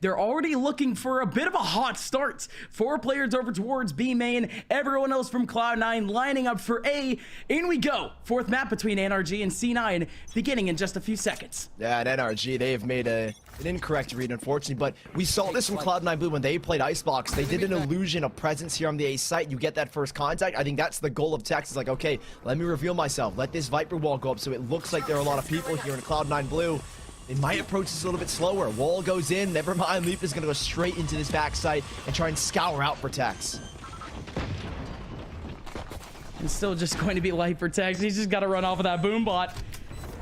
They're already looking for a bit of a hot start. 4 players over towards B main. Everyone else from Cloud9 lining up for A. In we go. 4th map between NRG and C9 beginning in just a few seconds. Yeah, at NRG, they have made an incorrect read, unfortunately, but we saw this from Cloud9 Blue when they played Icebox. They did an illusion of presence here on the A site. You get that first contact. I think that's the goal of Tex. Is like, okay, let me reveal myself. Let this Viper wall go up so it looks like there are a lot of people here in Cloud9 Blue. They might approach this a little bit slower. Wall goes in. Never mind. Leaf is going to go straight into this backside and try and scour out for Tex. It's still just going to be light for Tex. He's just got to run off of that boom bot.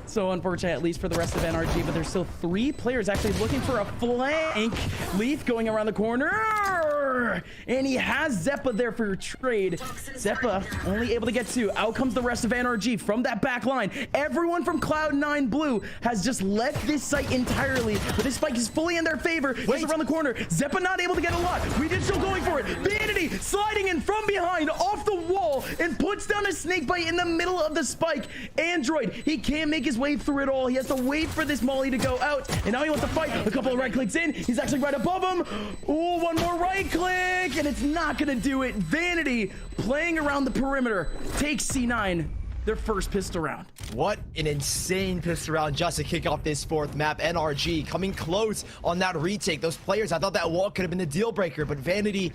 So unfortunate, at least for the rest of NRG, but there's still 3 players actually looking for a flank. Leaf going around the corner, and he has Zeppa there for your trade. Zeppa only able to get 2. Out comes the rest of NRG from that back line. Everyone from Cloud9 Blue has just left this site entirely, but this spike is fully in their favor. Just around the corner. Zeppa not able to get a lot. We did still going for it. Vanity sliding in from behind off the wall and puts down a snake bite in the middle of the spike. Android, he can't make his way through it all. He has to wait for this molly to go out, and now he wants to fight. A couple of right clicks in. He's actually right above him. Ooh, one more right click, and it's not gonna do it. Vanity playing around the perimeter takes C9 their first pistol round. What an insane pistol round just to kick off this 4th map. NRG coming close on that retake. Those players, I thought that wall could have been the deal breaker, but Vanity,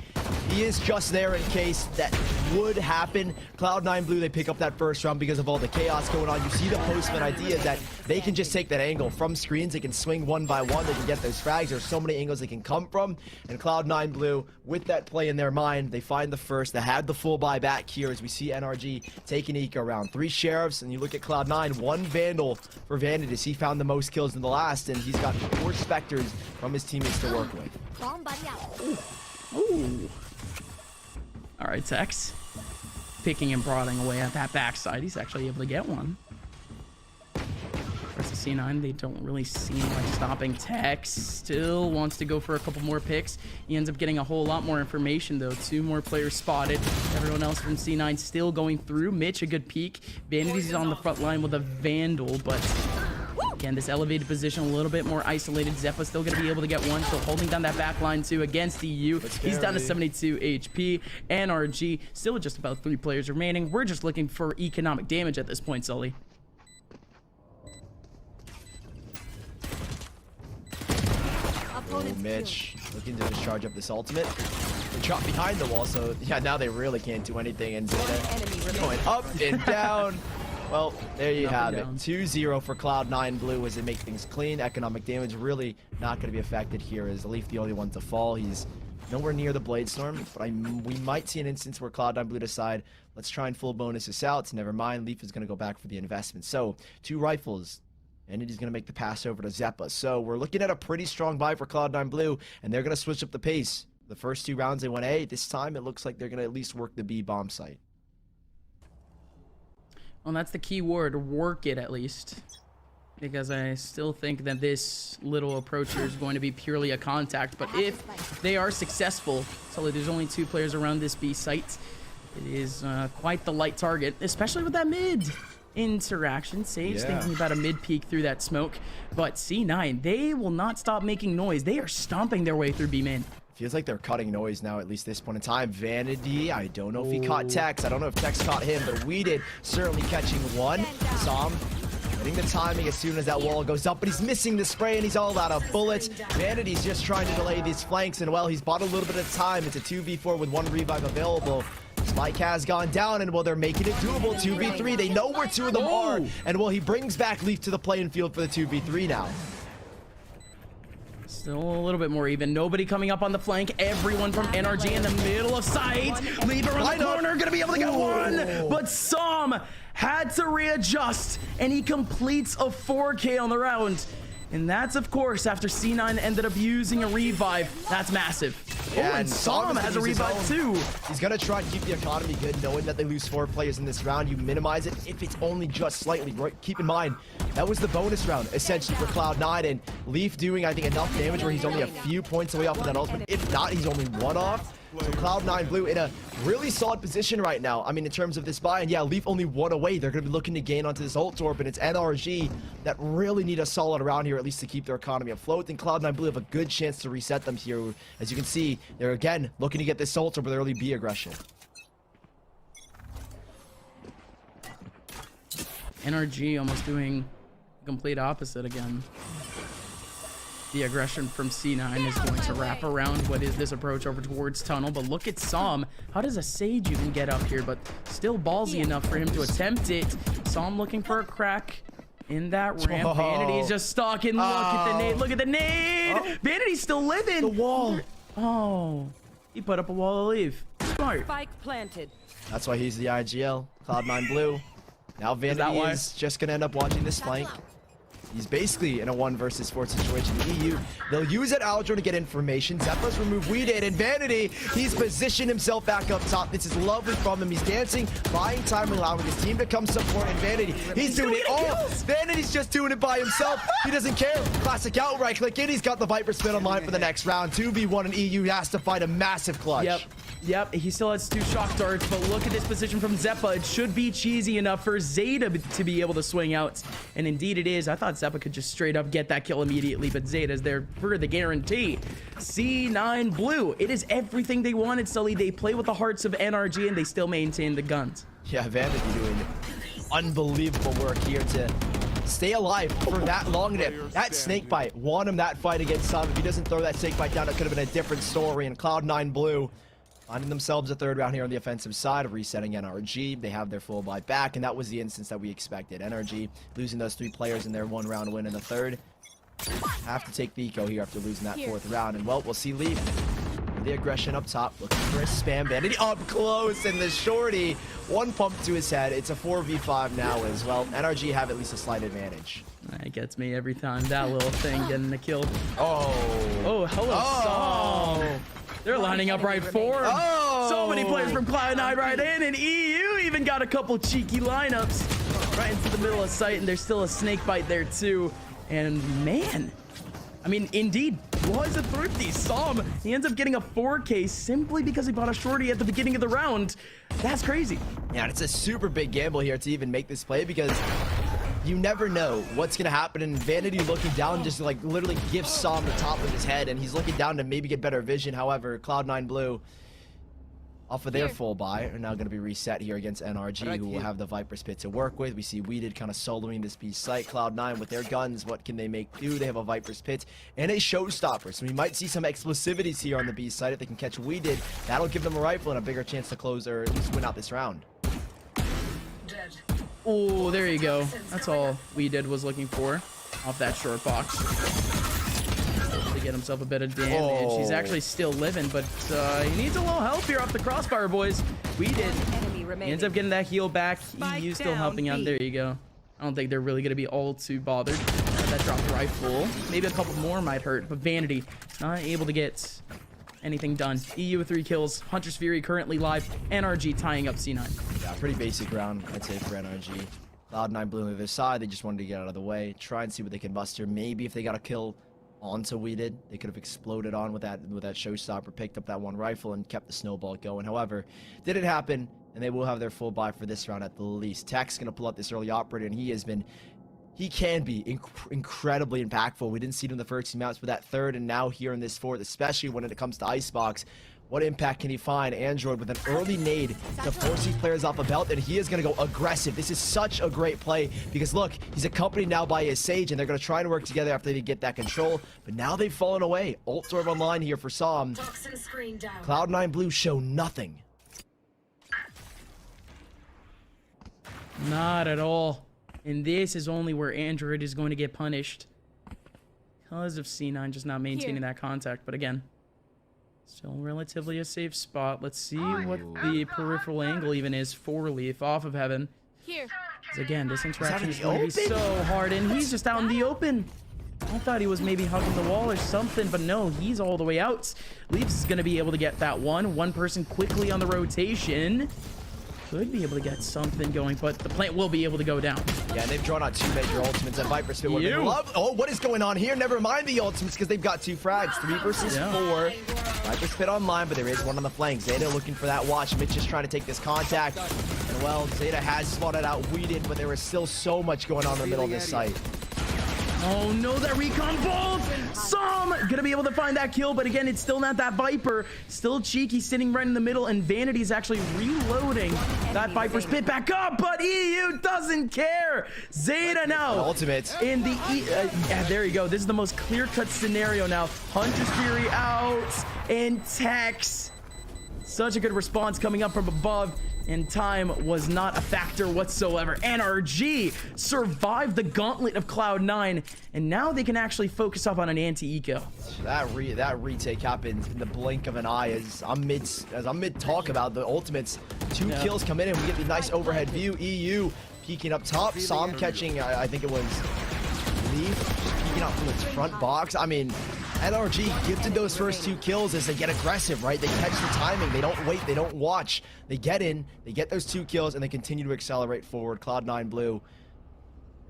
he is just there in case that would happen. Cloud9 Blue, they pick up that first round because of all the chaos going on. You see the postman idea that they can just take that angle from screens. They can swing one by one. They can get those frags. There's so many angles they can come from. And Cloud9 Blue, with that play in their mind, they find the first. They had the full buy back here as we see NRG take an eco round. 3 sheriffs, and you look at Cloud9, 1 vandal for Vanity. He found the most kills in the last, and he's got 4 specters from his teammates to work with. Ooh. All right, Tex. Picking and prodding away at that backside. He's actually able to get one. Versus C9, they don't really seem like stopping. Tex still wants to go for a couple more picks. He ends up getting a whole lot more information, though. 2 more players spotted. Everyone else from C9 still going through. Mitch, a good peek. Vanity's on the front line with a Vandal, but again, this elevated position a little bit more isolated. Zeppa still going to be able to get one, still holding down that back line too against EU. He's down to 72 HP. NRG still with just about 3 players remaining. We're just looking for economic damage at this point, Sully. Oh, Mitch looking to just charge up this ultimate. They drop behind the wall, so yeah, now they really can't do anything. And Zeta going up and down. Well, there you have it. 2-0 for Cloud9 Blue as they make things clean. Economic damage really not going to be affected here. Is Leaf the only one to fall? He's nowhere near the Blade Storm, but we might see an instance where Cloud9 Blue decide, let's try and full bonus this out. Never mind, Leaf is going to go back for the investment. So 2 rifles. And he's going to make the pass over to Zeppa. So we're looking at a pretty strong buy for Cloud9 Blue, and they're going to switch up the pace. The first 2 rounds they went A. This time it looks like they're going to at least work the B bomb site. Well, that's the key word, work it at least. Because I still think that this little approacher is going to be purely a contact. But if they are successful, so there's only 2 players around this B site. It is quite the light target, especially with that mid interaction. Sage thinking about a mid peek through that smoke, but C9, they will not stop making noise. They are stomping their way through B main. Feels like they're cutting noise now, at least this point in time. Vanity, I don't know if he caught Tex. I don't know if Tex caught him, but we did. Certainly catching one. Som getting the timing as soon as that wall goes up, but he's missing the spray and he's all out of bullets. Vanity's just trying to delay these flanks, and well, he's bought a little bit of time. It's a 2v4 with 1 revive available. Spike has gone down, and well, they're making it doable. 2v3. They know where 2 of them are, and well, he brings back Leaf to the playing field for the 2v3 now. Still a little bit more even. Nobody coming up on the flank. Everyone from NRG in the middle of sight. Leaf around the corner, gonna be able to get one, but Som had to readjust, and he completes a 4K on the round. And that's, of course, after C9 ended up using a revive. That's massive. Yeah, and Som has a revive too. He's going to try and keep the economy good, knowing that they lose 4 players in this round. You minimize it if it's only just slightly. Right? Keep in mind, that was the bonus round, essentially, for Cloud9. And Leaf doing, I think, enough damage where he's only a few points away off of that ultimate. If not, he's only 1 off. So Cloud9 Blue in a really solid position right now. I mean, in terms of this buy, and yeah, Leaf only one away. They're going to be looking to gain onto this ult orb, and it's NRG that really need a solid round here, at least to keep their economy afloat. And Cloud9 Blue have a good chance to reset them here. As you can see, they're again looking to get this ult orb with early B aggression. NRG almost doing the complete opposite again. The aggression from C9 is going to wrap around what is this approach over towards tunnel, but look at Psalm. How does a Sage even get up here? But still ballsy enough for him to attempt it. Psalm looking for a crack in that ramp. Vanity's just stalking. Look at the nade. Look at the nade. Vanity's still living. The wall. Oh, he put up a wall to leave. Smart. Spike planted. That's why he's the IGL. Cloud9 Blue. Now Vanity is just going to end up watching this flank. He's basically in a 1 versus 4 situation. The EU, they'll use that Aldro to get information. Zeppa's removed Weeded, and Vanity, he's positioned himself back up top. This is lovely from him. He's dancing, buying time, allowing his team to come support. And Vanity, he's doing it all. Vanity's just doing it by himself. He doesn't care. Classic outright click in. He's got the Viper spin on line for the next round. 2v1, and EU has to find a massive clutch. Yep, he still has 2 shock darts, but look at this position from Zeppa. It should be cheesy enough for Zeta to be able to swing out, and indeed it is. I thought Zeppa could just straight up get that kill immediately, but Zeta's there for the guarantee. C9 Blue, it is everything they wanted, Sully. They play with the hearts of NRG, and they still maintain the guns. Yeah, Vanity doing unbelievable work here to stay alive for that long. That snake bite, won him that fight against Sam. If he doesn't throw that snake bite down, it could have been a different story. And Cloud9 Blue finding themselves a 3rd round here on the offensive side of resetting NRG. They have their full buy back, and that was the instance that we expected. NRG losing those 3 players in their 1 round win in the 3rd. Have to take the eco here after losing that 4th round. And well, we'll see Leaf with the aggression up top, looking for a spam Vanity up close, and the shorty, 1 pump to his head. It's a 4v5 now as well. NRG have at least a slight advantage. That gets me every time, that little thing getting the kill. Oh, hello, Psalm. They're lining up right for him. So many players from Cloud9 right in, and EU even got a couple cheeky lineups right into the middle of sight, and there's still a snake bite there too. And man, I mean, indeed, was a thrifty. Psalm, he ends up getting a 4K simply because he bought a shorty at the beginning of the round. That's crazy. Yeah, it's a super big gamble here to even make this play, because you never know what's going to happen. And Vanity looking down just like literally gives Psalm the top of his head, and he's looking down to maybe get better vision. However, Cloud9 Blue, off of their full buy, are now going to be reset here against NRG, who will have the Viper Spit to work with. We see Weeded kind of soloing this B site. Cloud9 with their guns, what can they make do? They have a Viper Spit and a Showstopper, so we might see some explosivities here on the B site. If they can catch Weeded, that'll give them a rifle and a bigger chance to close, or at least win out this round. Oh, there you go. That's all Weeded was looking for off that short box. To get himself a bit of damage. He's actually still living, but he needs a little help here off the crossfire, boys. Weeded. He ends up getting that heal back. EU still helping out. There you go. I don't think they're really going to be all too bothered. That dropped rifle. Maybe a couple more might hurt, but Vanity not able to get anything done. EU with 3 kills. Hunter's Fury currently live. NRG tying up C9. Yeah, pretty basic round, I'd say, for NRG. Cloud9 Blue on the other side. They just wanted to get out of the way, try and see what they can muster. Maybe if they got a kill onto Weeded, they could have exploded on with that Showstopper, picked up that 1 rifle, and kept the snowball going. However, didn't happen, and they will have their full buy for this round at the least. Tech's gonna pull out this early operator, and he can be incredibly impactful. We didn't see it in the first 2 maps, but that 3rd and now here in this 4th, especially when it comes to Icebox, what impact can he find? Android with an early nade to force these players off a belt, and he is going to go aggressive. This is such a great play, because look, he's accompanied now by his Sage, and they're going to try and work together after they get that control, but now they've fallen away. Ult Orb online here for Psalm. Cloud9 Blue show nothing. Not at all. And this is only where Android is going to get punished because of C9 just not maintaining that contact. But again, still relatively a safe spot. Let's see what the peripheral angle even is for Leaf off of Heaven. Because again, this interaction is going to be so hard, and he's just out in the open. I thought he was maybe hugging the wall or something, but no, he's all the way out. Leaf's going to be able to get that one person quickly on the rotation. could be able to get something going, but the plant will be able to go down. Yeah, and they've drawn out 2 major ultimates, and Viper Spit would have been love. Oh, what is going on here? Never mind the ultimates, because they've got 2 frags. 3 versus 4. Viper Spit online, but there is one on the flank. Zeta looking for that watch. Mitch is trying to take this contact. And, well, Zeta has spotted out Weeded, but there is still so much going on in the middle of this site. Oh no, that recon bolt! Som gonna be able to find that kill, but again, it's still not that Viper. Still Cheeky sitting right in the middle, and Vanity's actually reloading that Viper Spit back up, but EU doesn't care. Zeta now Ultimate. in the yeah, there you go. This is the most clear-cut scenario now. Hunter's Fury out, and Tex. Such a good response coming up from above. And time was not a factor whatsoever. NRG survived the gauntlet of Cloud9, and now they can actually focus up on an anti-eco. That retake happened in the blink of an eye. As I'm mid talk about the ultimates. 2 kills come in, and we get the nice overhead view. EU peeking up top. Som catching, I think it was Leaf, just peeking out from its front box. I mean, NRG gifted those first 2 kills as they get aggressive, right? They catch the timing. They don't wait. They don't watch. They get in. They get those 2 kills, and they continue to accelerate forward. Cloud9 Blue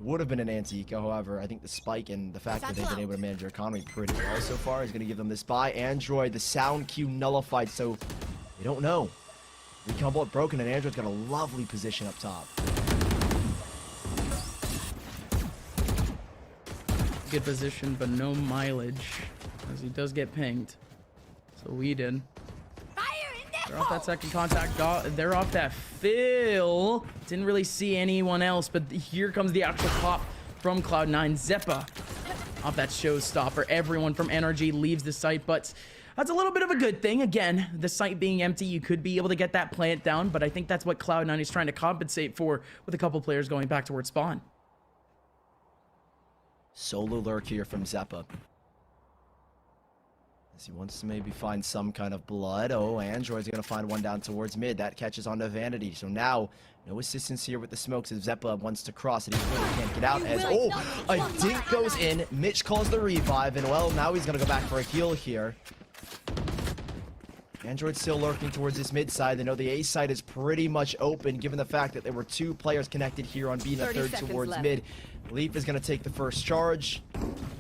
would have been an anti-eco. However, I think the spike and the fact that they've been able to manage their economy pretty well so far is going to give them this buy. Android, the sound cue nullified, so they don't know. Recon bolt broken, and Android's got a lovely position up top. Good position, but no mileage, as he does get pinged. So we did. They're off that second contact. They're off that fill. Didn't really see anyone else, but here comes the actual pop from Cloud9. Zeppa off that showstopper. Everyone from NRG leaves the site, but that's a little bit of a good thing. Again, the site being empty, you could be able to get that plant down, but I think that's what Cloud9 is trying to compensate for with a couple players going back towards spawn. Solo lurk here from Zeppa. As he wants to maybe find some kind of blood. Oh, Android's going to find one down towards mid. That catches onto Vanity. So now, no assistance here with the smokes as Zeppa wants to cross it. He really can't get out as, oh, a dink goes in. Mitch calls the revive, and well, now he's going to go back for a heal here. Android still lurking towards this mid side. They know the A side is pretty much open, given the fact that there were 2 players connected here on B and a 3rd towards mid. Leaf is going to take the first charge.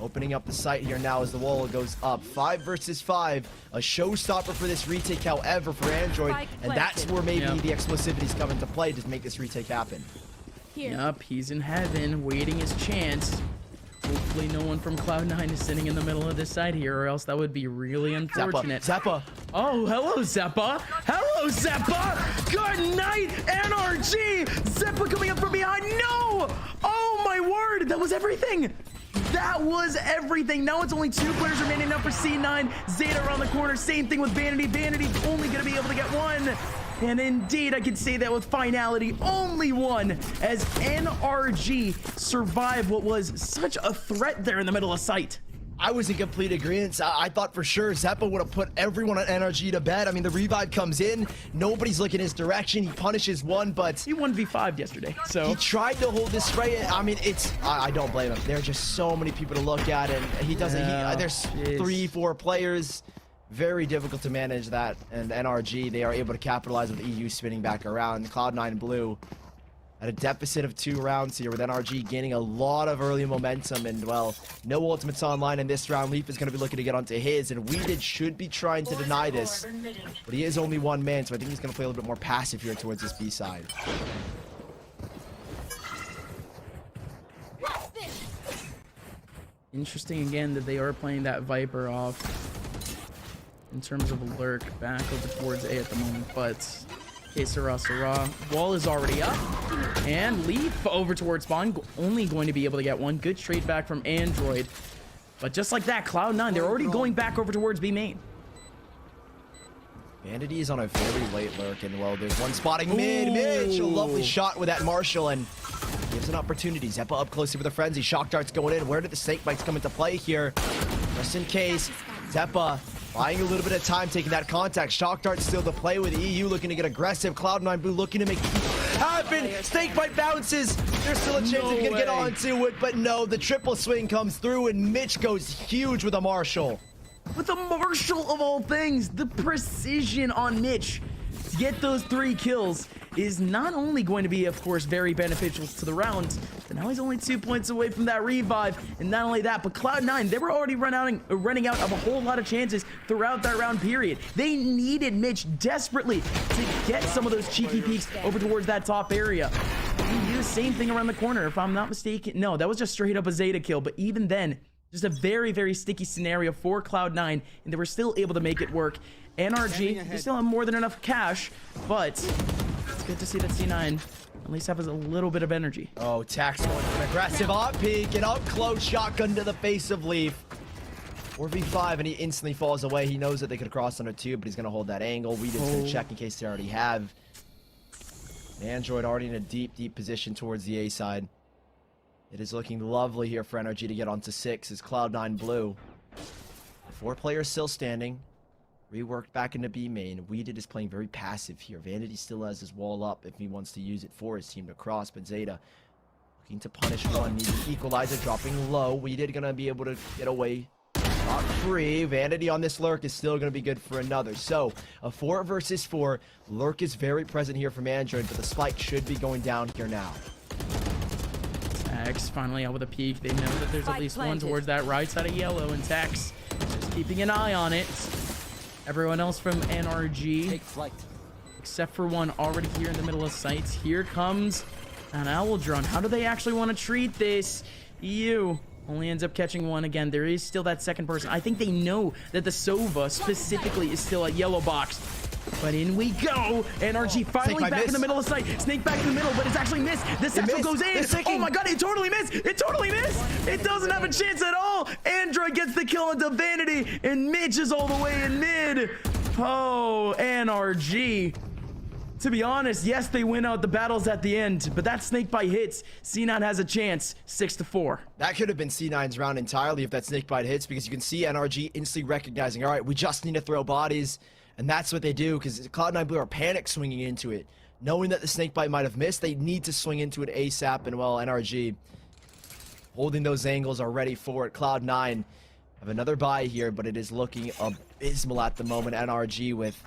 Opening up the site here now as the wall goes up. 5 versus 5. A showstopper for this retake, however, for Android. And that's where maybe the explosivities come into play to make this retake happen. Yup, he's in heaven, waiting his chance. Hopefully no one from Cloud9 is sitting in the middle of this side here, or else that would be really unfortunate. Zeppa. Oh, hello, Zeppa. Hello, Zeppa. Good night, NRG. Zeppa coming up from behind. No! Oh, my word. That was everything. That was everything. Now it's only 2 players remaining now for C9. Zeta around the corner. Same thing with Vanity. Vanity only going to be able to get 1. And indeed, I can say that with finality, only 1, as NRG survived what was such a threat there in the middle of sight. I was in complete agreement. I thought for sure Zeppa would have put everyone on NRG to bed. I mean, the revive comes in. Nobody's looking his direction. He punishes one, but he 1v5'd yesterday, so he tried to hold this spray. I mean, I don't blame him. There are just so many people to look at, and he doesn't. There's 3-4 players. Very difficult to manage that, and NRG, they are able to capitalize with EU spinning back around. Cloud9 Blue at a deficit of 2 rounds here, with NRG gaining a lot of early momentum, and well, no ultimates online in this round. Leaf is going to be looking to get onto his, and Weeded should be trying to deny this, but he is only 1 man, so I think he's going to play a little bit more passive here towards this B side. Interesting again that they are playing that Viper off in terms of a lurk back over towards A at the moment, but okay, Sarah, wall is already up, and Leaf over towards spawn, only going to be able to get 1 good trade back from Android, but just like that, Cloud9, they're already going back over towards B main. Vanity is on a very late lurk, and well, there's one spotting mid. Mitch, a lovely shot with that Marshall, and gives an opportunity. Zeppa up close with a frenzy. Shock darts going in. Where did the snake bites come into play here? Just in case, Zeppa buying a little bit of time, taking that contact. Shock dart still to play with. EU looking to get aggressive. Cloud9 Blue looking to make it happen. Snake bite bounces. There's still a chance he can get onto it, but no, the triple swing comes through, and Mitch goes huge with a Marshall. With a Marshall of all things, the precision on Mitch to get those 3 kills is not only going to be, of course, very beneficial to the round, but now he's only 2 points away from that revive. And not only that, but Cloud9, they were already running out of a whole lot of chances throughout that round period. They needed Mitch desperately to get some of those cheeky peeks over towards that top area. He used same thing around the corner, if I'm not mistaken. No, that was just straight up a Zeta kill, but even then, just a very, very sticky scenario for Cloud9, and they were still able to make it work. NRG, they still have more than enough cash, but it's good to see that C9 at least has a little bit of energy. Oh, Tax going for an aggressive op peek and up close shotgun to the face of Leaf. 4v5 and he instantly falls away. He knows that they could cross under 2, but he's going to hold that angle. Weedon's going to check in case they already have. Android already in a deep, deep position towards the A side. It is looking lovely here for NRG to get onto 6 as Cloud9 blue. 4 players still standing. Reworked back into B main. Weeded is playing very passive here. Vanity still has his wall up if he wants to use it for his team to cross, but Zeta looking to punish one. Needs an equalizer, dropping low. Weeded gonna be able to get away. Not free. Vanity on this lurk is still gonna be good for another. So a 4 versus 4. Lurk is very present here from Android, but the spike should be going down here now. Tex finally out with a peek. They know that there's at least one towards that right side of yellow, and Tex just keeping an eye on it. Everyone else from NRG, take flight, except for one already here in the middle of sights. Here comes an owl drone. How do they actually want to treat this? EU only ends up catching one again. There is still that second person. I think they know that the Sova specifically is still at yellow box. But in we go. NRG finally back in the middle of sight. Snake back in the middle, but it's actually missed. The satchel goes in. Oh my god, it totally missed. It totally missed. It doesn't have a chance at all. Android gets the kill into Vanity, and Mitch is all the way in mid. Oh, NRG. To be honest, yes, they win out the battles at the end, but that snake bite hits. C9 has a chance, 6-4. That could have been C9's round entirely if that snake bite hits, because you can see NRG instantly recognizing, all right, we just need to throw bodies. And that's what they do, because Cloud9 Blue are panic swinging into it. Knowing that the snakebite might have missed, they need to swing into it ASAP, and well, NRG holding those angles are ready for it. Cloud9 have another buy here, but it is looking abysmal at the moment. NRG with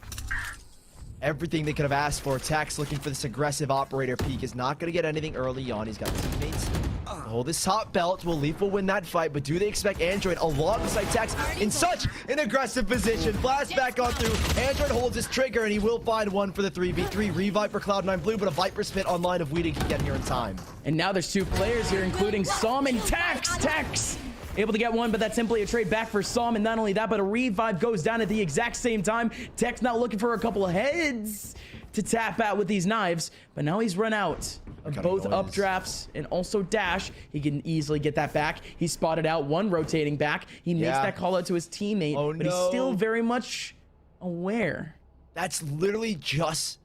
everything they could have asked for. Tax looking for this aggressive operator peak, is not going to get anything early on. He's got teammates to hold his top belt. Leaf will win that fight, but do they expect Android alongside Tax in such an aggressive position? Blast back on through. Android holds his trigger, and he will find one for the 3v3. Revive for Cloud9 Blue, but a Viper spit online of Weeding can get here in time. And now there's 2 players here, including Som and Tax. Tax able to get one, but that's simply a trade back for Som. And not only that, but a revive goes down at the exact same time. Tex now looking for a couple of heads to tap out with these knives, but now he's run out of both updrafts and also dash. He can easily get that back. He spotted out one rotating back. He makes that call out to his teammate, but he's still very much aware. That's literally just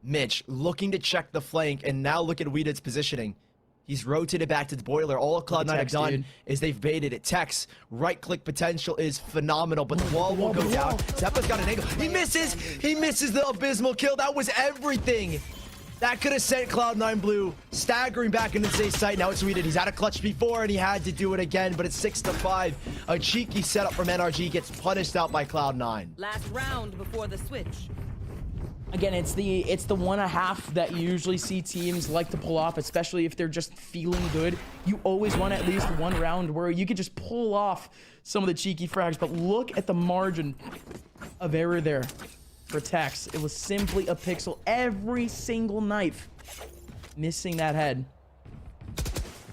Mitch looking to check the flank, and now look at Weeded's positioning. He's rotated back to the boiler. All Cloud9 have done is they've baited it. Tex, right-click potential is phenomenal, but the wall will go down. Zeppa's got an angle. He misses! He misses the abysmal kill. That was everything. That could have sent Cloud9 Blue staggering back into the safe site. Now it's Weeded. He's had a clutch before, and he had to do it again, but it's 6-5. A cheeky setup from NRG gets punished out by Cloud9. Last round before the switch. Again, it's the 1.5 that you usually see teams like to pull off, especially if they're just feeling good. You always want at least one round where you could just pull off some of the cheeky frags, but look at the margin of error there for Tex. It was simply a pixel. Every single knife missing that head.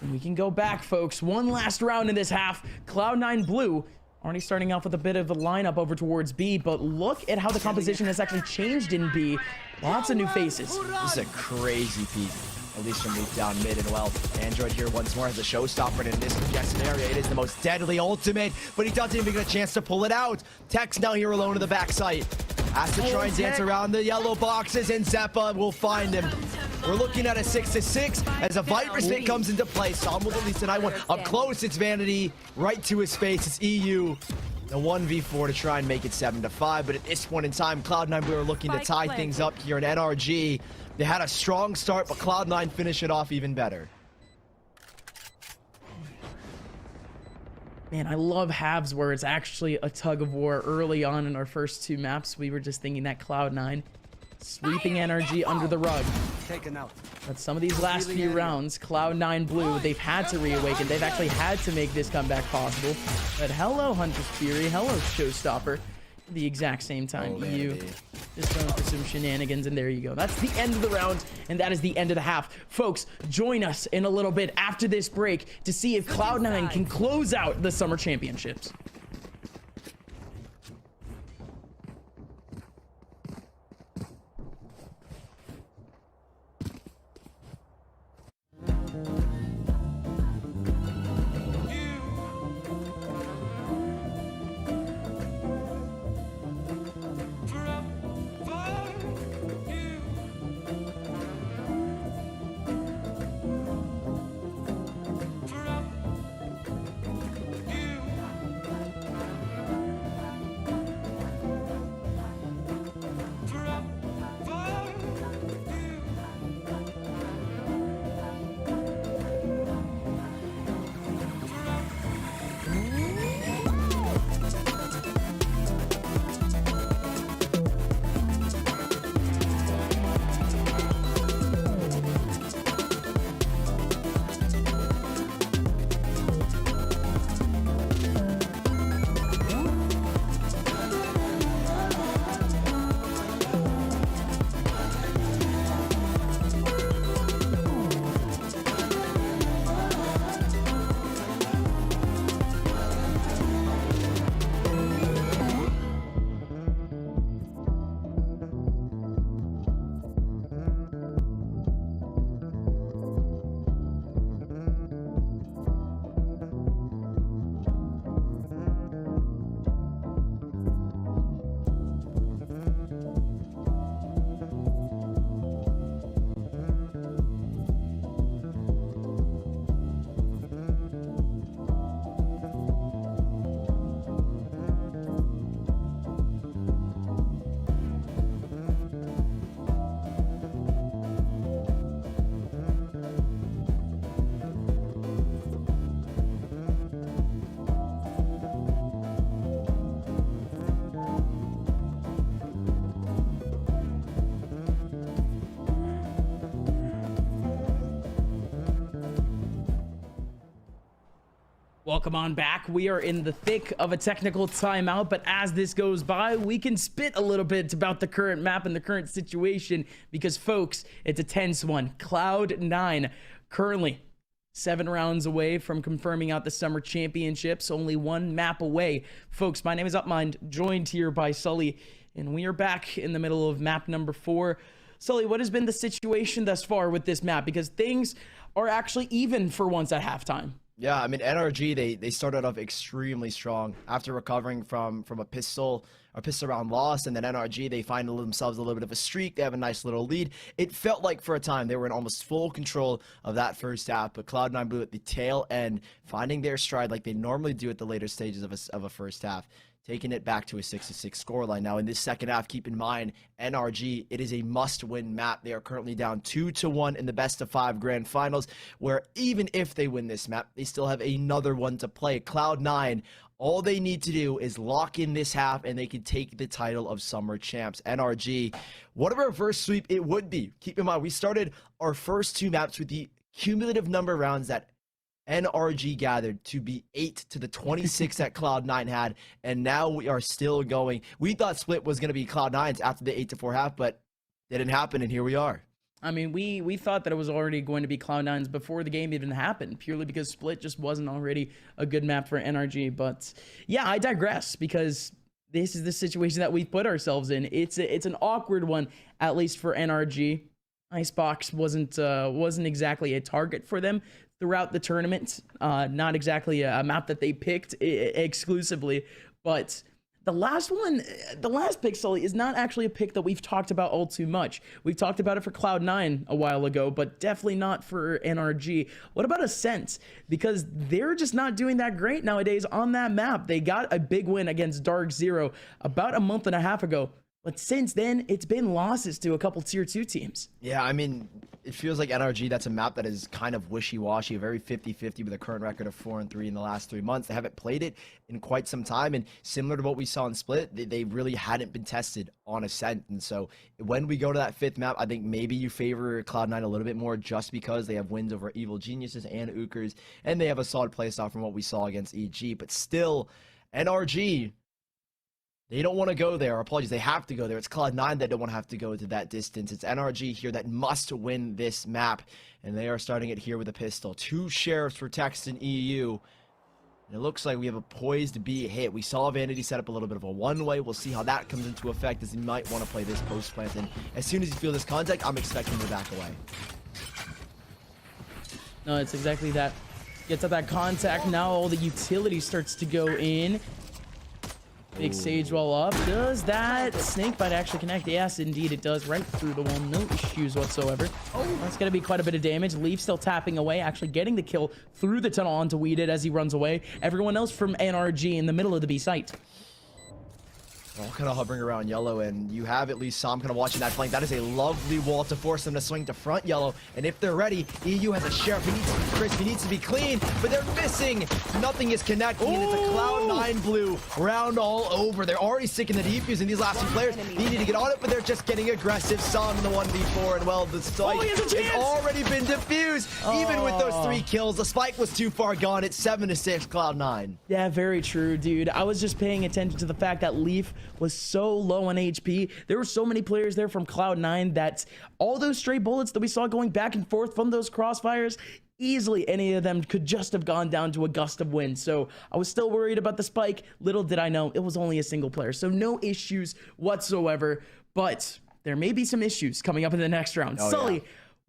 And we can go back, folks. One last round in this half. Cloud9 Blue already starting off with a bit of a lineup over towards B, but look at how the composition has actually changed in B. Lots of new faces. This is a crazy peak, at least from Leaf down mid. And well, Android here once more has a showstopper, and in this congested area, it is the most deadly ultimate, but he doesn't even get a chance to pull it out. Tex now here alone in the backside. Has to try and dance around the yellow boxes, and Zeppa will find him. We're looking at a 6-6 as a Viper spit comes into play. Som will at least deny one. Up close, it's Vanity. Right to his face, it's EU. The 1v4 to try and make it 7-5. But at this point in time, Cloud9 Blue are looking to tie things up here in NRG. They had a strong start, but Cloud9 finish it off even better. Man, I love halves where it's actually a tug of war. Early on in our first 2 maps, we were just thinking that Cloud9 sweeping NRG under the rug. Taken out. But some of these last few rounds, Cloud9 Blue, they've had to reawaken. They've actually had to make this comeback possible. But hello, Hunter's Fury. Hello, Showstopper. At the exact same time, you just going for some shenanigans, and there you go. That's the end of the round, and that is the end of the half. Folks, join us in a little bit after this break to see if Cloud9 can close out the Summer Championships. Welcome on back. We are in the thick of a technical timeout, but as this goes by, we can spit a little bit about the current map and the current situation because, folks, it's a tense one. Cloud9 currently 7 rounds away from confirming out the Summer Championships, only 1 map away. Folks, my name is Upmind, joined here by Sully, and we are back in the middle of map number 4. Sully, what has been the situation thus far with this map? Because things are actually even for once at halftime. Yeah, I mean, NRG, they started off extremely strong after recovering from a pistol round loss, and then NRG, they find themselves a little bit of a streak. They have a nice little lead. It felt like for a time they were in almost full control of that first half, but Cloud9 Blue at the tail end, finding their stride like they normally do at the later stages of a first half, taking it back to a 6-6 scoreline. Now, in this second half, keep in mind, NRG, it is a must-win map. They are currently down 2-1 in the best-of-5 grand finals, where even if they win this map, they still have another one to play. Cloud9, all they need to do is lock in this half, and they can take the title of Summer Champs. NRG, what a reverse sweep it would be. Keep in mind, we started our first 2 maps with the cumulative number of rounds that NRG gathered to be 8 to the 26 that Cloud9 had, and now we are still going. We thought Split was going to be Cloud9's after the 8-4 half, but it didn't happen, and here we are. I mean, we thought that it was already going to be Cloud9's before the game even happened, purely because Split just wasn't already a good map for NRG. But yeah, I digress, because this is the situation that we've put ourselves in. It's an awkward one, at least for NRG. Icebox wasn't exactly a target for them throughout the tournament. Not exactly a map that they picked exclusively, but the last pick, Sully, is not actually a pick that we've talked about all too much. We've talked about it for Cloud9 a while ago, but definitely not for NRG. What about Ascent? Because they're just not doing that great nowadays on that map. They got a big win against Dark Zero about a month and a half ago, But since then, it's been losses to a couple tier 2 teams. Yeah, I mean, it feels like NRG, that's a map that is kind of wishy-washy, very 50-50 with a current record of 4-3 in the last 3 months. They haven't played it in quite some time, and similar to what we saw in Split, they really hadn't been tested on Ascent. And so when we go to that 5th map, I think maybe you favor Cloud9 a little bit more just because they have wins over Evil Geniuses and Ukers, and they have a solid playstyle from what we saw against EG. But still, NRG, they don't want to go there. Apologies, they have to go there. It's Cloud9 that don't want to have to go to that distance. It's NRG here that must win this map, and they are starting it here with a pistol. 2 sheriffs for Text and EU. And it looks like we have a poised B hit. We saw Vanity set up a little bit of a one-way. We'll see how that comes into effect, as he might want to play this post plant. And as soon as you feel this contact, I'm expecting him to back away. No, it's exactly that. Gets up that contact. Now all the utility starts to go in. Big Sage wall up. Does that snake bite actually connect? Yes, indeed it does. Right through the wall. No issues whatsoever. Oh, that's going to be quite a bit of damage. Leaf still tapping away, actually getting the kill through the tunnel onto Weeded as he runs away. Everyone else from NRG in the middle of the B site. All kind of hovering around yellow, and you have at least Sam kind of watching that flank. That is a lovely wall to force them to swing to front yellow. And if they're ready, EU has a sheriff. He needs to be crisp. He needs to be clean, but they're missing. Nothing is connecting, and it's a Cloud9 blue round all over. They're already sick in the defuse, and these last 2 players, they need to get on it, but they're just getting aggressive. Sam in the 1v4, and well, the spike has already been defused. Even with those 3 kills, the spike was too far gone. It's 7-6 Cloud9. Yeah, very true, dude. I was just paying attention to the fact that Leaf was so low on HP. There were so many players there from Cloud9 that all those stray bullets that we saw going back and forth from those crossfires, easily any of them could just have gone down to a gust of wind. So I was still worried about the spike. Little did I know it was only a single player. So no issues whatsoever, but there may be some issues coming up in the next round. Sully, yeah.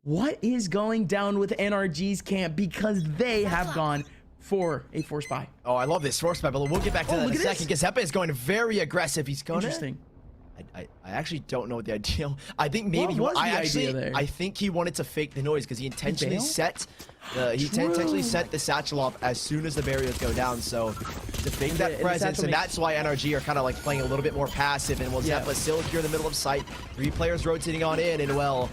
What is going down with NRG's camp, because they have gone for a force buy? Oh, I love this force buy, but we'll get back to that in a second. Gazepa is going very aggressive. He's going interesting. I actually don't know what the idea. I think maybe I think he wanted to fake the noise because he intentionally set the satchel off as soon as the barriers go down. So to fake that presence, and that's why NRG are kind of like playing a little bit more passive. And Zepa still here in the middle of sight. 3 players rotating on in, and well,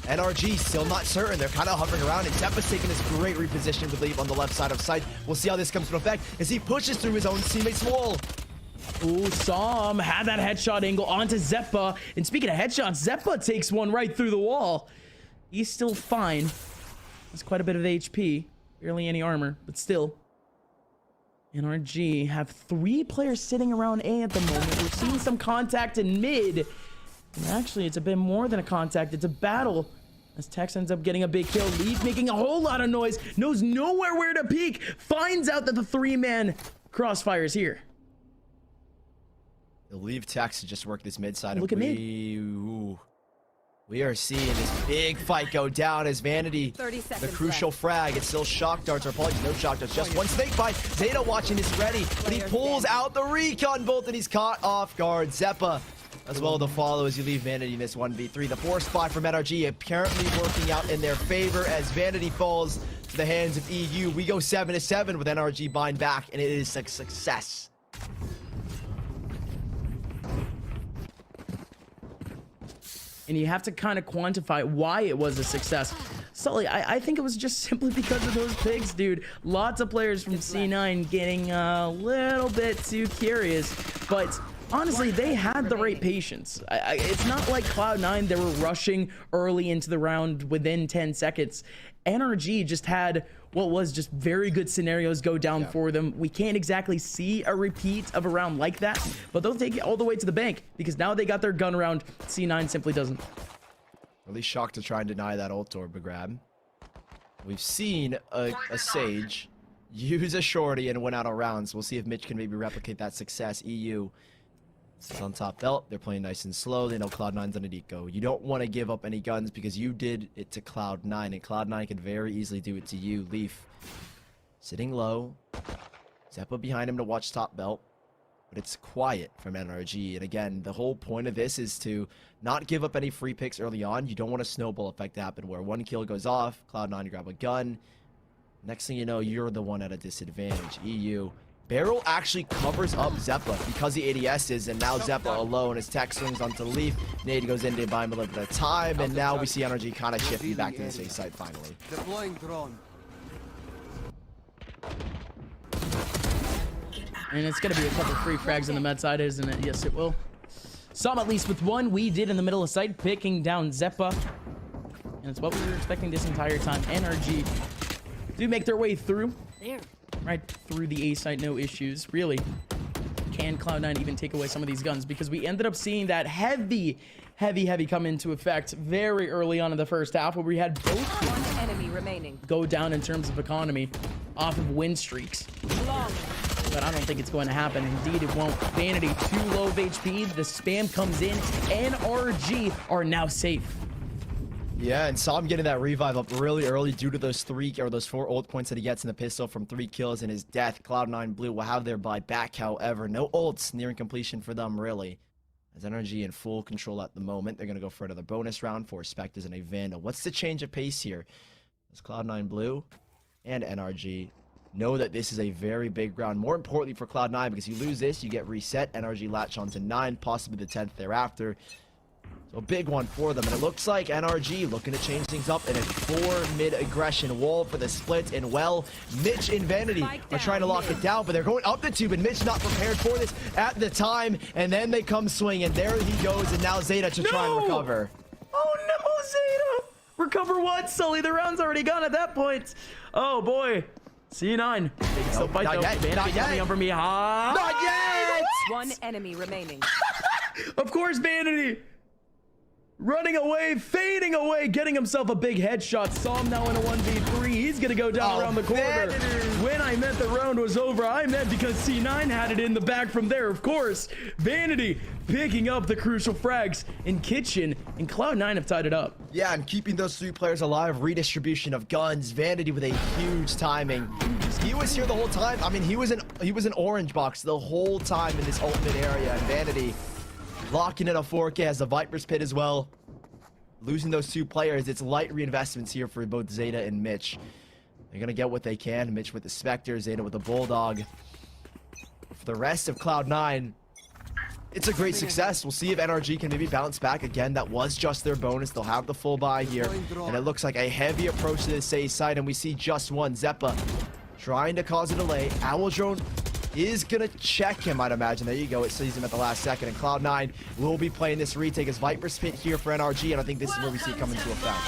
NRG still not certain. They're kind of hovering around, and Zepa's taking this great reposition with Leaf on the left side of sight. We'll see how this comes to effect as he pushes through his own teammate's wall. Ooh, Sam had that headshot angle onto Zepa. And speaking of headshots, Zepa takes one right through the wall. He's still fine. That's quite a bit of HP. Barely any armor, but still. NRG have 3 players sitting around A at the moment. We're seeing some contact in mid. And actually, it's a bit more than a contact. It's a battle. As Tex ends up getting a big kill. Leaf making a whole lot of noise. Knows nowhere where to peek. Finds out that the 3-man crossfire is here. They'll leave Tex to just work this mid side. Look at mid. We are seeing this big fight go down as Vanity, the crucial frag. It's still shock darts, or apologies, no shock darts, just one snake bite. Zeta watching is ready, but he pulls out the recon bolt and he's caught off guard. Zepa as well to follow as you leave Vanity in this 1v3. The 4 spot from NRG apparently working out in their favor as Vanity falls to the hands of EU. We go 7-7 with NRG buying back, and it is a success. And you have to kind of quantify why it was a success. Sully, I think it was just simply because of those pigs, dude. Lots of players from C9 getting a little bit too curious, but honestly, they had the right patience. It's not like Cloud9, they were rushing early into the round within 10 seconds. NRG just had what was just very good scenarios go down for them. We can't exactly see a repeat of a round like that, but they'll take it all the way to the bank because now they got their gun round. C9 simply doesn't. Really shocked to try and deny that ult orb grab. We've seen a Sage use a shorty and win out of rounds. We'll see if Mitch can maybe replicate that success. EU is on top belt. They're playing nice and slow. They know Cloud9's on a deco. You don't want to give up any guns because you did it to Cloud9, and Cloud9 can very easily do it to you. Leaf sitting low. Zepa behind him to watch top belt. But it's quiet from NRG. And again, the whole point of this is to not give up any free picks early on. You don't want a snowball effect to happen where one kill goes off, Cloud9 grab a gun. Next thing you know, you're the one at a disadvantage. EU Barrel actually covers up Zeppa because the ADS is, and now Zeppa alone as Tech swings onto Leaf. Nade goes in to buy him a little bit of time, and now we see NRG kind of shifting back to the safe side finally. Deploying drone. And it's going to be a couple free frags on the med side, isn't it? Yes, it will. Some at least with one. We did in the middle of sight, picking down Zeppa. And it's what we were expecting this entire time. NRG do make their way through. Right through the A site, no issues. Really, can Cloud9 even take away some of these guns? Because we ended up seeing that heavy come into effect very early on in the first half, where we had both One enemy remaining. go down in terms of economy off of win streaks. But I don't think it's going to happen. Indeed, it won't. Vanity too low of HP. The spam comes in. NRG are now safe. Yeah, and saw him getting that revive up really early due to those 4 ult points that he gets in the pistol from 3 kills and his death. Cloud9 Blue will have their buy back, however. No ults nearing completion for them, really. As NRG in full control at the moment. They're going to go for another bonus round for Spectres and a Vandal. What's the change of pace here? As Cloud9 Blue and NRG know that this is a very big round. More importantly for Cloud9, because you lose this, you get reset. NRG latch on to 9, possibly the 10th thereafter. So a big one for them. And it looks like NRG looking to change things up in a 4 mid aggression wall for the split. And well, Mitch and Vanity are trying to lock it down, but they're going up the tube, and Mitch not prepared for this at the time. And then they come swing, and there he goes. And now Zeta to try and recover. Oh no, Zeta! Recover what, Sully? The round's already gone at that point. Oh boy. C9. They can still fight though. Vanity coming up for me. Not yet! One enemy remaining. Of course, Vanity. Running away, fading away, getting himself a big headshot. Saw him now in a 1v3. He's gonna go down around the corner. When I meant the round was over, I meant because C9 had it in the back from there. Of course, Vanity picking up the crucial frags in Kitchen, and Cloud9 have tied it up. Yeah, and keeping those 3 players alive, redistribution of guns, Vanity with a huge timing. He was here the whole time. I mean, he was an orange box the whole time in this ultimate area, and Vanity locking in a 4K, has the Viper's Pit as well. Losing those 2 players, it's light reinvestments here for both Zeta and Mitch. They're gonna get what they can. Mitch with the Spectre, Zeta with the Bulldog. For the rest of Cloud9, it's a great success. We'll see if NRG can maybe bounce back again. That was just their bonus. They'll have the full buy here. And it looks like a heavy approach to this A side, and we see just one. Zeppa trying to cause a delay. Owl Drone is gonna check him, I'd imagine. There you go, it sees him at the last second, and Cloud9 will be playing this retake as Viper's Pit here for NRG, and I think this is where we see it come into effect.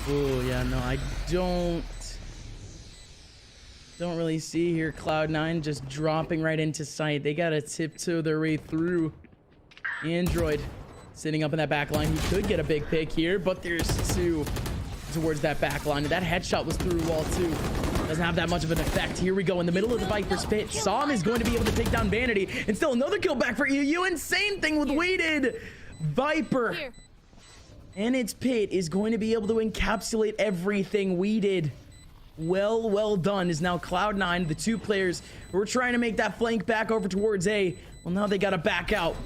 Oh yeah, no, I don't really see here Cloud9 just dropping right into sight. They gotta tiptoe their way through. Android sitting up in that back line. He could get a big pick here, but there's 2 towards that back line. That headshot was through wall too. Doesn't have that much of an effect. Here we go in the middle of the Viper's Pit. Som is going to be able to take down Vanity, and still another kill back for EU. Insane thing with Weighted. Viper and its pit is going to be able to encapsulate everything we did. Well done. Is now Cloud9, the 2 players who were trying to make that flank back over towards A. Well, now they got to back out.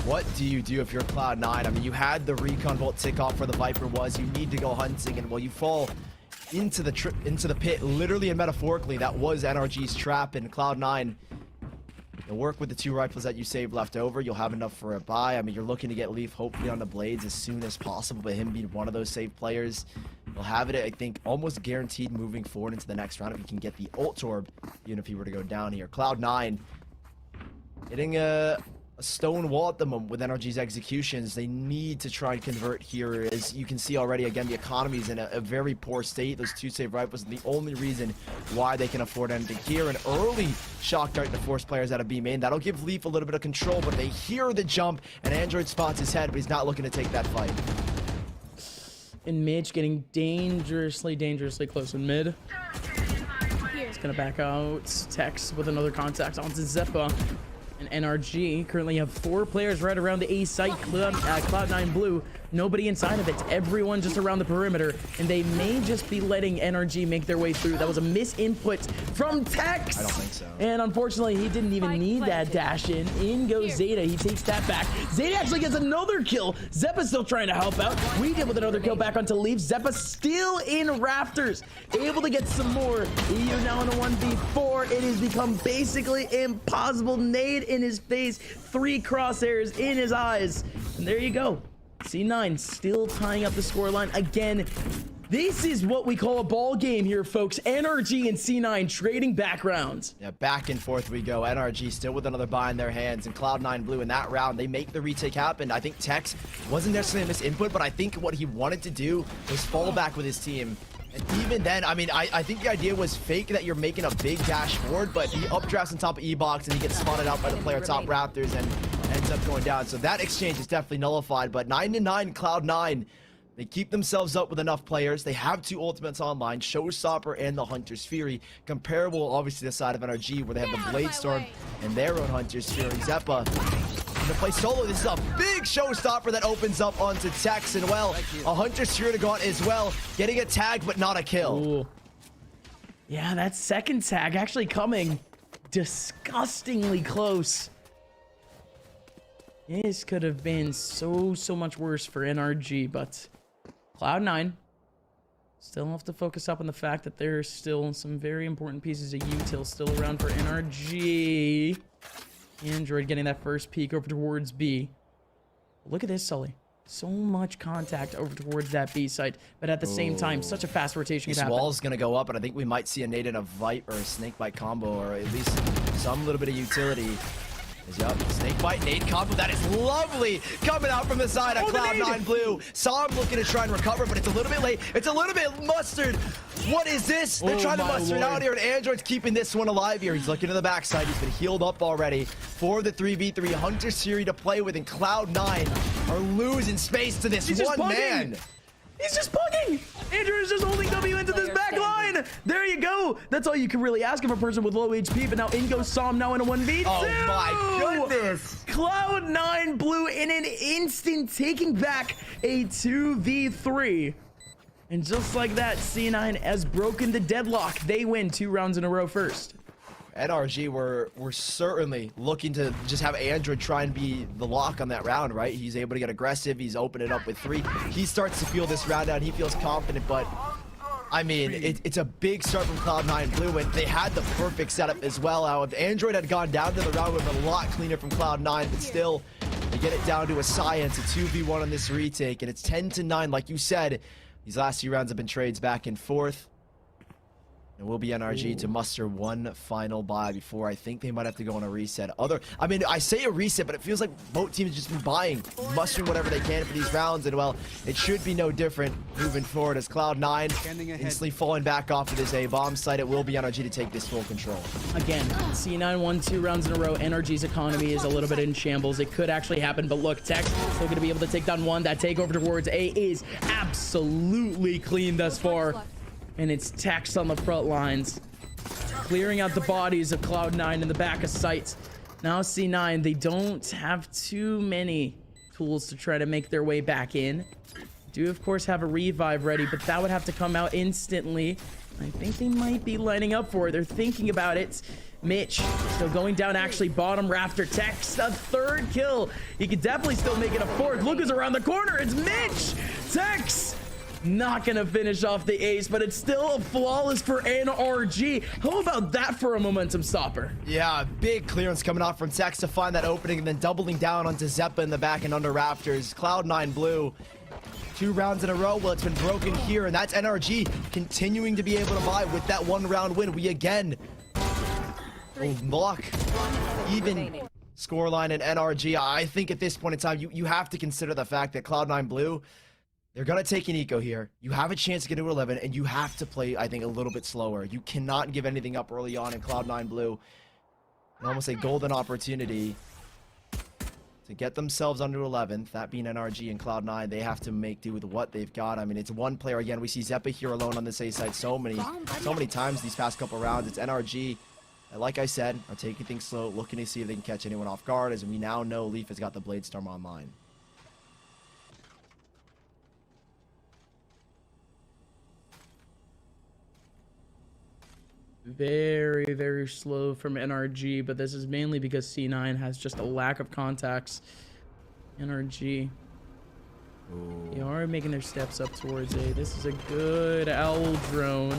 What do you do if you're Cloud9? I mean, you had the recon vault tick off where the Viper was. You need to go hunting, and well, you fall into the pit, literally and metaphorically. That was NRG's trap, and Cloud9, you'll work with the 2 rifles that you saved left over. You'll have enough for a buy. I mean, you're looking to get Leaf hopefully on the blades as soon as possible, but him being one of those saved players, you'll have it, I think, almost guaranteed moving forward into the next round if you can get the ult orb, even if he were to go down here. Cloud9 hitting a stone wall at the moment with NRG's executions. They need to try and convert here. As you can see already, again, the economy is in a very poor state. Those 2 save rifles are the only reason why they can afford anything here. An early shock dart to force players out of B main. That'll give Leaf a little bit of control, but they hear the jump, and Android spots his head, but he's not looking to take that fight. And Mitch getting dangerously close in mid. He's gonna back out. Tex with another contact onto Zeppa. And NRG currently have 4 players right around the A site. Cloud9 Blue Nobody inside of it. Everyone just around the perimeter. And they may just be letting NRG make their way through. That was a misinput from Tex. I don't think so. And unfortunately, he didn't even need that dash in. In goes Zeta. He takes that back. Zeta actually gets another kill. Zeppa's still trying to help out. We did with another kill back onto Leaf. Zeppa still in rafters. Able to get some more. EU now in a 1v4. It has become basically impossible. Nade in his face. 3 crosshairs in his eyes. And there you go. C9 still tying up the scoreline again. This is what we call a ball game here, folks. NRG and C9 trading backgrounds. Yeah, back and forth we go. NRG still with another buy in their hands, and Cloud9 Blue in that round, they make the retake happen. I think Tex wasn't necessarily a misinput, but I think what he wanted to do was fall back with his team. And even then, I mean, I think the idea was fake that you're making a big dash forward, but he updrafts on top of E-Box and he gets spotted out by the player top Raptors and ends up going down. So that exchange is definitely nullified, but 9-9 Cloud9. They keep themselves up with enough players. They have 2 ultimates online, Showstopper and the Hunter's Fury. Comparable, obviously, to the side of NRG, where they have the Blade Storm and their own Hunter's Fury. Zeppa to play solo. This is a big Showstopper that opens up onto Tex, and well, a Hunter's Fury to go on as well, getting a tag but not a kill. Ooh. Yeah, that second tag actually coming disgustingly close. This could have been so much worse for NRG, but Cloud9 still have to focus up on the fact that there's still some very important pieces of util still around for NRG. Android getting that first peek over towards B. Look at this, Sully. So much contact over towards that B site, but at the same time, such a fast rotation This could happen. wall's gonna go up, and I think we might see a nade and a Vipe or a Snakebite combo, or at least some little bit of utility. Yep, Snakebite, nade combo, that is lovely, coming out from the side of Cloud9 Blue. Saw him looking to try and recover, but it's a little bit late. It's a little bit mustard. What is this? They're trying to muster it out here, and Android's keeping this one alive here. He's looking to the backside. He's been healed up already. For the 3v3 Hunter Series to play with, and Cloud9 are losing space to this one man. He's just bugging. Andrew is just holding W into this back line. There you go. That's all you can really ask of a person with low HP. But now in goes Psalm now in a 1v2. Oh my goodness. Cloud9 Blue in an instant taking back a 2v3. And just like that, C9 has broken the deadlock. They win 2 rounds in a row first. NRG were certainly looking to just have Android try and be the lock on that round, right? He's able to get aggressive. He's opened it up with 3. He starts to feel this round out. He feels confident, but I mean, it's a big start from Cloud9 Blue, and they had the perfect setup as well. Now, if Android had gone down to the round, it would have been a lot cleaner from Cloud9, but still, they get it down to a science, a 2v1 on this retake, and it's 10-9. Like you said, these last 2 rounds have been trades back and forth. It will be NRG to muster one final buy before I think they might have to go on a reset. I mean, I say a reset, but it feels like both teams just been buying, mustering whatever they can for these rounds, and well, it should be no different moving forward as Cloud9 instantly falling back off of this A-bomb site. It will be NRG to take this full control. Again, C9 won 2 rounds in a row. NRG's economy is a little bit in shambles. It could actually happen, but look, Tex still going to be able to take down 1. That takeover towards A is absolutely clean thus far. And it's Tex on the front lines, clearing out the bodies of Cloud9 in the back of sight. Now C9, they don't have too many tools to try to make their way back in. Do of course have a revive ready, but that would have to come out instantly. I think they might be lining up for it. They're thinking about it. Mitch still going down, actually bottom rafter. Tex, a 3rd kill. He could definitely still make it a 4th. Look who's around the corner. It's Mitch. Tex not gonna finish off the ace, but it's still a flawless for NRG. How about that for a momentum stopper? Yeah, big clearance coming off from Tex to find that opening, and then doubling down onto Zeppa in the back and under Raptors. Cloud9 Blue, 2 rounds in a row. Well, it's been broken here, and that's NRG continuing to be able to buy with that 1-round win. We again unlock even scoreline in NRG. I think at this point in time, you have to consider the fact that Cloud9 Blue, they're going to take an eco here. You have a chance to get to 11, and you have to play, I think, a little bit slower. You cannot give anything up early on in Cloud9 Blue. Almost a golden opportunity to get themselves under 11th, that being NRG and Cloud9. They have to make do with what they've got. I mean, it's one player again. We see Zeppa here alone on this A side so many times these past couple rounds. It's NRG, like I said, are taking things slow, looking to see if they can catch anyone off guard, as we now know Leaf has got the Blade Storm online. very, very slow from NRG, but this is mainly because C9 has just a lack of contacts. NRG. They are making their steps up towards A. This is a good owl drone.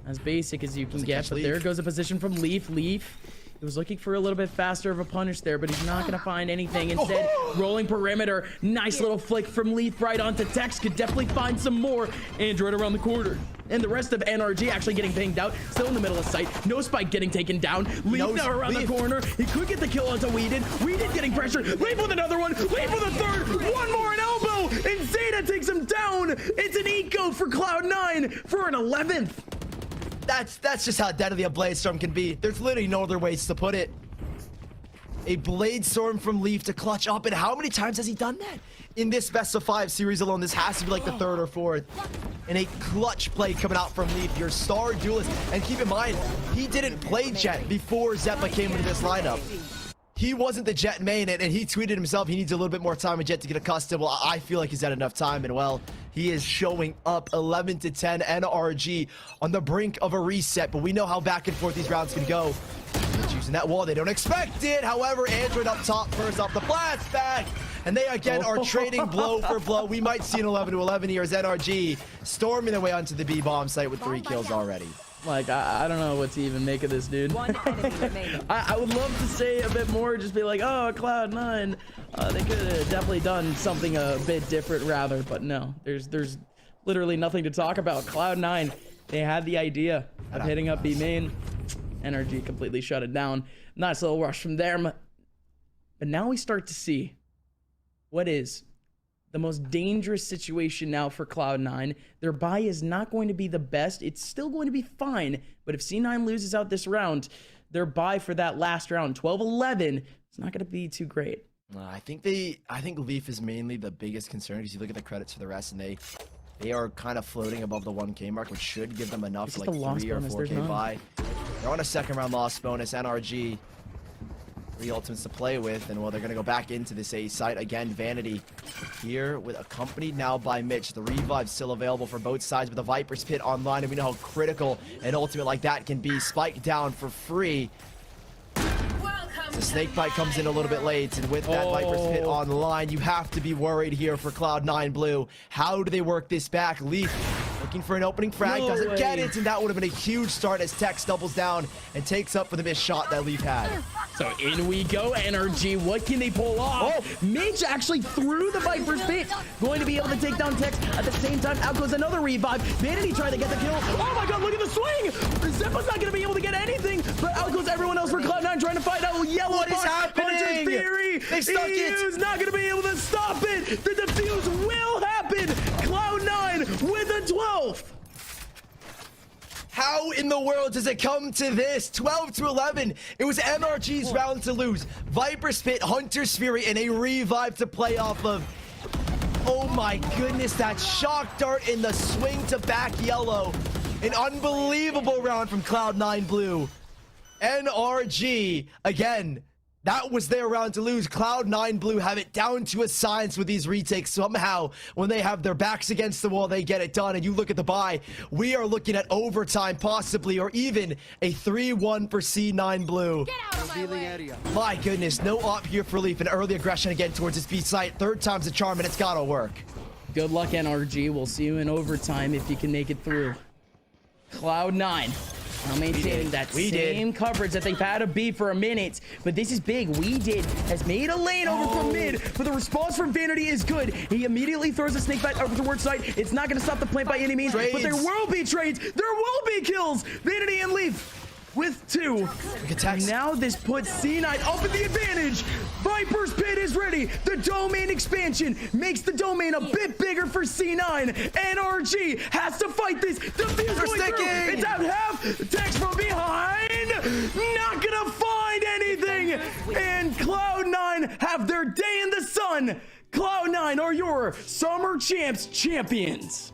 As basic as you can get, but there goes a position from Leaf. Leaf, he was looking for a little bit faster of a punish there, but he's not going to find anything. Instead, rolling perimeter. Nice little flick from Leaf right onto Tex. Could definitely find some more. Android around the corner. And the rest of NRG actually getting pinged out. Still in the middle of sight. No Spike getting taken down. Leaf now around the corner. He could get the kill onto Weeded. Weeded getting pressure. Leaf with another one. Leaf with a third. One more, an elbow. And Zeta takes him down. It's an eco for Cloud9 for an 11th. That's just how deadly a Blade Storm can be. There's literally no other ways to put it. A Blade Storm from Leaf to clutch up, and how many times has he done that? In this best of 5 series alone, this has to be like the 3rd or 4th. And a clutch play coming out from Leaf, your star duelist. And keep in mind, he didn't play Jet before Zeppa came into this lineup. He wasn't the Jet main, and he tweeted himself he needs a little bit more time with Jet to get accustomed. Well, I feel like he's had enough time, and well, he is showing up 11-10 NRG on the brink of a reset, but we know how back and forth these rounds can go. He's using that wall, they don't expect it. However, Android up top first off the blast back, and they again are trading blow for blow. We might see an 11-11 here as NRG storming their way onto the B-bomb site with 3 kills already. Like, I don't know what to even make of this, dude. One enemy remaining. I would love to say a bit more, just be like, oh, Cloud9. They could have definitely done something a bit different rather, but no. There's literally nothing to talk about. Cloud9, they had the idea of hitting up B main. NRG completely shut it down. Nice little rush from there. But now we start to see what is the most dangerous situation now for Cloud9. Their buy is not going to be the best. It's still going to be fine, but if C9 loses out this round, their buy for that last round, 12-11, it's not going to be too great. I think Leaf is mainly the biggest concern because you look at the credits for the rest, and they are kind of floating above the 1K mark, which should give them enough for like 3 or 4K buy. They're on a 2nd round loss bonus. NRG 3 ultimates to play with, and well, they're gonna go back into this A site again. Vanity here with accompanied now by Mitch. The revive still available for both sides, but the Viper's Pit online, and we know how critical an ultimate like that can be. Spike down for free. The snake bite comes in a little bit late, and with that Viper's Pit online, you have to be worried here for Cloud9 Blue. How do they work this back? Leaf looking for an opening frag, doesn't get it, and that would have been a huge start as Tex doubles down and takes up for the missed shot that Leaf had. So in we go, NRG. What can they pull off? Mitch actually threw the Viper's Pit. Going to be able to take down Tex. At the same time, out goes another revive. Vanity trying to get the kill. Oh my god, look at the swing! Zeppa's not going to be able to get anything, but out goes everyone else for Cloud9 trying to find out yellow. What is happening? Hunter's Theory. They stuck it. He is not going to be able to stop it. The defuse will happen. Cloud9 with a 12th. How in the world does it come to this? 12-11. It was NRG's round to lose. Viper's Pit, Hunter's Fury, and a revive to play off of. Oh my goodness, that shock dart in the swing to back yellow. An unbelievable round from Cloud9 Blue. NRG, again, that was their round to lose. Cloud9 Blue have it down to a science with these retakes. Somehow, when they have their backs against the wall, they get it done. And you look at the buy, we are looking at overtime possibly, or even a 3-1 for C9 Blue. Get out of my way. My goodness, no op here for Leaf, and early aggression again towards his B site. 3rd time's a charm, and it's gotta work. Good luck, NRG. We'll see you in overtime if you can make it through. Cloud9. Now maintaining that same coverage that they've had a B for a minute, but this is big. Weeded has made a lane over from mid, but the response from Vanity is good. He immediately throws a snake bite over towards side. It's not going to stop the plant by any means, but there will be trades. There will be kills. Vanity and Leaf with 2. Now this puts C9 up in the advantage. Viper's Pit is ready. The domain expansion makes the domain a bit bigger for C9. NRG has to fight this. The fuse going through. It's out half. Tex from behind. Not gonna find anything. And Cloud9 have their day in the sun. Cloud9 are your Summer Champs champions.